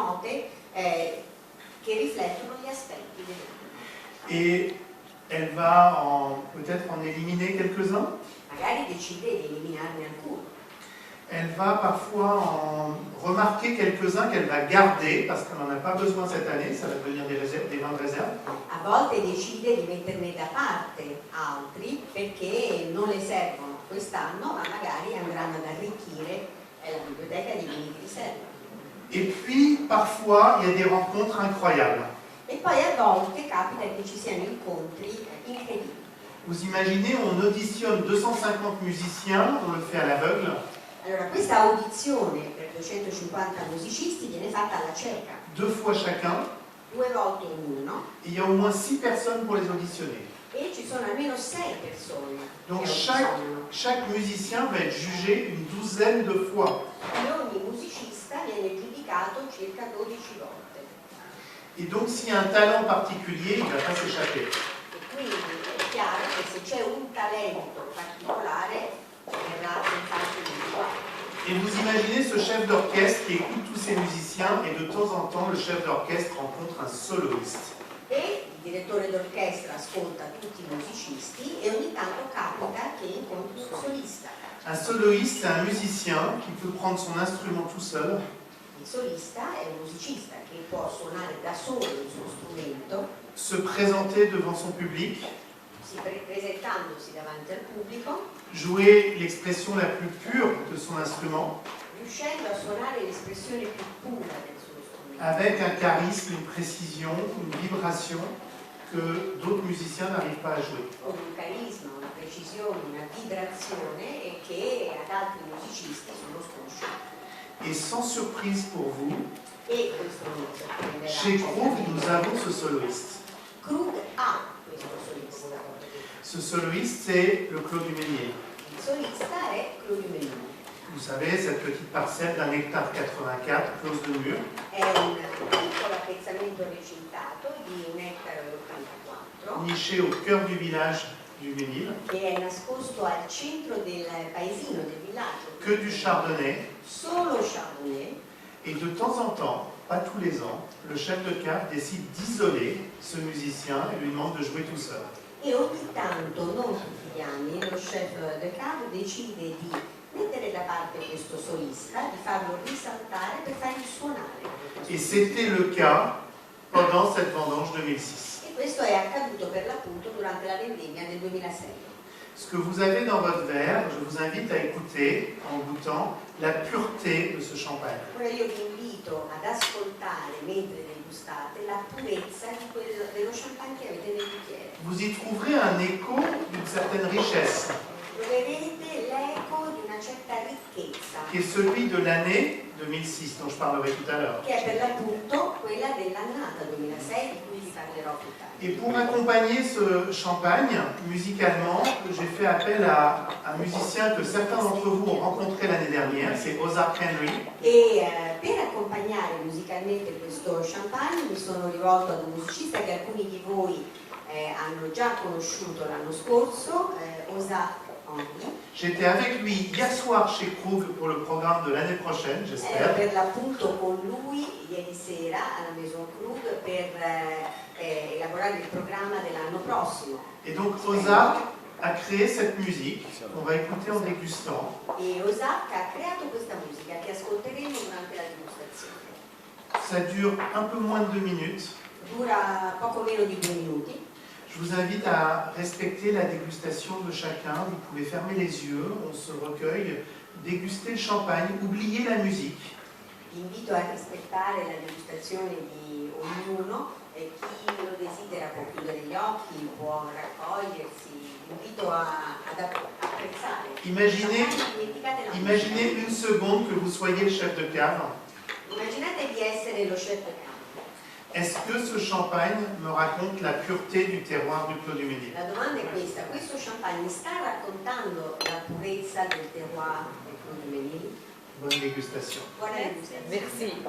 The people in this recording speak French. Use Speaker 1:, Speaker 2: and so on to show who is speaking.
Speaker 1: note che riflettono gli aspetti dell'anno.
Speaker 2: Et elle va peut-être en éliminer quelques-uns.
Speaker 1: Magari decide di eliminarne alcuni.
Speaker 2: Elle va parfois en remarquer quelques-uns qu'elle va garder parce qu'elle n'en a pas besoin cette année, ça va devenir des vins de réserve.
Speaker 1: A volte decide di metterne da parte altri perché non le servono quest'anno, ma magari andranno ad arricchire la biblioteca di vini di riserva.
Speaker 2: Et puis, parfois, il y a des rencontres incroyables.
Speaker 1: E poi a volte capita che ci siano incontri incredibili.
Speaker 2: Vous imaginez, on auditionne 250 musiciens, on le fait à l'aveugle.
Speaker 1: Allora, questa audizione per 250 musicisti viene fatta alla cieca,
Speaker 2: 2 fois chacun,
Speaker 1: 2 volte ognuno,
Speaker 2: et il y a au moins 6 personnes pour les auditionner.
Speaker 1: e ci sono almeno 6 persone
Speaker 2: Donc
Speaker 1: che audizionano.
Speaker 2: chaque musicien va être jugé une douzaine de fois.
Speaker 1: E ogni musicista viene giudicato circa 12 volte.
Speaker 2: Et donc s'il y a un talent particulier, il ne va pas s'échapper.
Speaker 1: E quindi è chiaro che se c'è un talento particolare verrà senz'altro individuato.
Speaker 2: Et vous imaginez ce chef d'orchestre qui écoute tous ces musiciens et de temps en temps le chef d'orchestre rencontre un soloiste.
Speaker 1: E il direttore d'orchestra ascolta tutti i musicisti e ogni tanto capita che incontri un solista.
Speaker 2: Un soloiste, c'est un musicien qui peut prendre son instrument tout seul,
Speaker 1: Il solista è un musicista che può suonare da solo il suo strumento,
Speaker 2: se présenter devant son public,
Speaker 1: presentandosi davanti al pubblico,
Speaker 2: jouer l'expression la plus pure de son instrument,
Speaker 1: riuscendo a suonare l'espressione più pura del suo strumento,
Speaker 2: avec un charisme, une précision, une vibration que d'autres musiciens n'arrivent pas à jouer.
Speaker 1: con un carisma, una precisione, una vibrazione e che ad altri musicisti sono sconosciuti.
Speaker 2: Et sans surprise pour vous,
Speaker 1: E questo non sorprenderà.
Speaker 2: chez Krug, nous avons ce soloiste.
Speaker 1: Krug ha questo solista.
Speaker 2: Ce soloiste, c'est le Clos du Mesnier.
Speaker 1: Il solista è Claudio Meloni.
Speaker 2: Vous savez, cette petite parcelle d'un hectare 84, close de mur,
Speaker 1: È un piccolo appezzamento recintato di 1,84 ettari
Speaker 2: niché au cœur du village du Mesnil,
Speaker 1: che è nascosto al centro del paesino, del villaggio.
Speaker 2: que du chardonnay.
Speaker 1: Solo Chardonnay.
Speaker 2: Et de temps en temps, pas tous les ans, le chef de cave décide d'isoler ce musicien et lui demande de jouer tout seul.
Speaker 1: E ogni tanto, non tutti gli anni, lo chef de cave decide di mettere da parte questo solista, di farlo risaltare per fargli suonare.
Speaker 2: Et c'était le cas pendant cette vendange 2006.
Speaker 1: E questo è accaduto per l'appunto durante la vendemmia del 2006.
Speaker 2: Ce que vous avez dans votre verre, je vous invite à écouter, en goûtant, la pureté de ce champagne.
Speaker 1: Ora io vi invito ad ascoltare mentre degustate la purezza dello champagne che avete nel bicchiere.
Speaker 2: Vous y trouverez un écho d'une certaine richesse,
Speaker 1: Troverete l'eco di una certa ricchezza,
Speaker 2: qui est celui de l'année 2006, dont je parlerai tout à l'heure.
Speaker 1: che è per l'appunto quella dell'annata 2006 di cui vi parlerò più tardi.
Speaker 2: Et pour accompagner ce champagne, musicalement, j'ai fait appel à un musicien que certains d'entre vous ont rencontré l'année dernière, c'est Ozark Henry.
Speaker 1: E per accompagnare musicalmente questo champagne mi sono rivolto ad un musicista che alcuni di voi hanno già conosciuto l'anno scorso, Ozark Henry.
Speaker 2: J'étais avec lui hier soir chez Krug pour le programme de l'année prochaine,
Speaker 1: Ero
Speaker 2: j'espère.
Speaker 1: per l'appunto con lui ieri sera alla Maison Krug per elaborare il programma dell'anno prossimo.
Speaker 2: Et donc Ozark a créé cette musique qu'on va écouter en dégustant.
Speaker 1: E Ozark ha creato questa musica che ascolteremo durante la degustazione.
Speaker 2: Ça dure un peu moins de 2 minutes.
Speaker 1: Dura poco meno di 2 minuti.
Speaker 2: Je vous invite à respecter la dégustation de chacun. Vous pouvez fermer les yeux, on se recueille, déguster le champagne, oubliez la musique.
Speaker 1: Vi invito a rispettare la degustazione di ognuno e chi lo desidera può chiudere gli occhi, può raccogliersi. Vi invito ad apprezzare.
Speaker 2: Imaginez,
Speaker 1: Dimenticate la
Speaker 2: imaginez une seconde que vous soyez le chef de cave.
Speaker 1: Immaginate di essere lo chef de cave.
Speaker 2: Est-ce que ce champagne me raconte la pureté du terroir du Clos du Mesnil?
Speaker 1: La domanda è questa: questo champagne mi sta raccontando la purezza del terroir del Clos du Mesnil?
Speaker 2: Bonne dégustation.
Speaker 1: Buona degustazione.
Speaker 3: Merci.